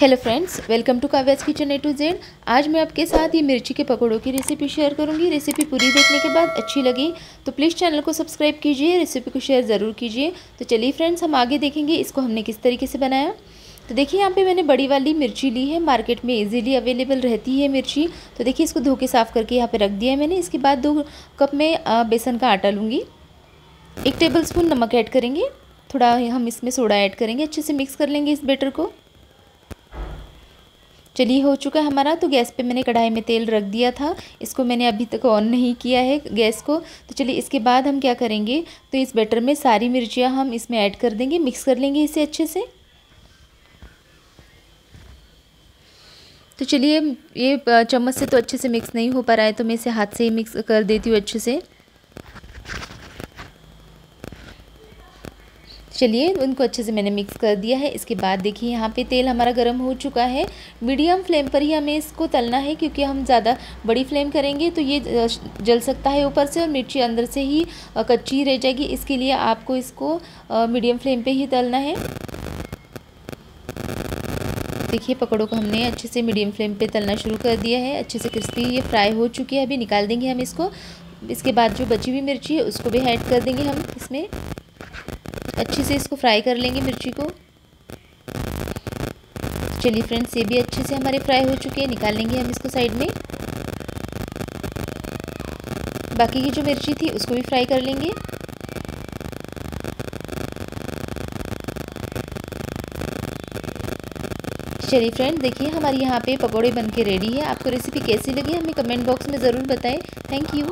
Hello friends, welcome to Kavya's kitchen A to Z। आज मैं आपके साथ ये मिर्ची के पकौड़ों की रेसिपी शेयर करूंगी। रेसिपी पूरी देखने के बाद अच्छी लगी तो प्लीज़ चैनल को सब्सक्राइब कीजिए, रेसिपी को शेयर ज़रूर कीजिए। तो चलिए फ्रेंड्स, हम आगे देखेंगे इसको हमने किस तरीके से बनाया। तो देखिए यहाँ पे मैंने बड़ी वाली मिर्ची ली है, मार्केट में इजीली अवेलेबल रहती है मिर्ची। तो देखिए इसको धो के साफ़ करके यहाँ पे रख दिया है मैंने। इसके बाद 2 कप में बेसन का आटा लूँगी। 1 टेबलस्पून नमक ऐड करेंगे, थोड़ा हम इसमें सोडा ऐड करेंगे, अच्छे से मिक्स कर लेंगे इस बैटर को। चलिए हो चुका है हमारा। तो गैस पे मैंने कढ़ाई में तेल रख दिया था, इसको मैंने अभी तक ऑन नहीं किया है गैस को। तो चलिए इसके बाद हम क्या करेंगे, तो इस बैटर में सारी मिर्चियाँ हम इसमें ऐड कर देंगे, मिक्स कर लेंगे इसे अच्छे से। तो चलिए ये चम्मच से तो अच्छे से मिक्स नहीं हो पा रहा है, तो मैं इसे हाथ से ही मिक्स कर देती हूँ अच्छे से। चलिए उनको अच्छे से मैंने मिक्स कर दिया है। इसके बाद देखिए यहाँ पे तेल हमारा गर्म हो चुका है। मीडियम फ्लेम पर ही हमें इसको तलना है, क्योंकि हम ज़्यादा बड़ी फ्लेम करेंगे तो ये जल सकता है ऊपर से और मिर्ची अंदर से ही कच्ची रह जाएगी। इसके लिए आपको इसको मीडियम फ्लेम पे ही तलना है। देखिए पकौड़ों को हमने अच्छे से मीडियम फ्लेम पे तलना शुरू कर दिया है। अच्छे से क्रिस्पी ये फ्राई हो चुकी है। अभी निकाल देंगे हम इसको। इसके बाद जो बची हुई मिर्ची है उसको भी ऐड कर देंगे हम इसमें। अच्छे से इसको फ्राई कर लेंगे मिर्ची को। चलिए फ्रेंड्स, ये भी अच्छे से हमारे फ्राई हो चुके हैं, निकाल लेंगे हम इसको साइड में। बाकी की जो मिर्ची थी उसको भी फ्राई कर लेंगे। चलिए फ्रेंड्स, देखिए हमारी यहाँ पे पकौड़े बनके रेडी है। आपको रेसिपी कैसी लगी हमें कमेंट बॉक्स में ज़रूर बताएं। Thank you.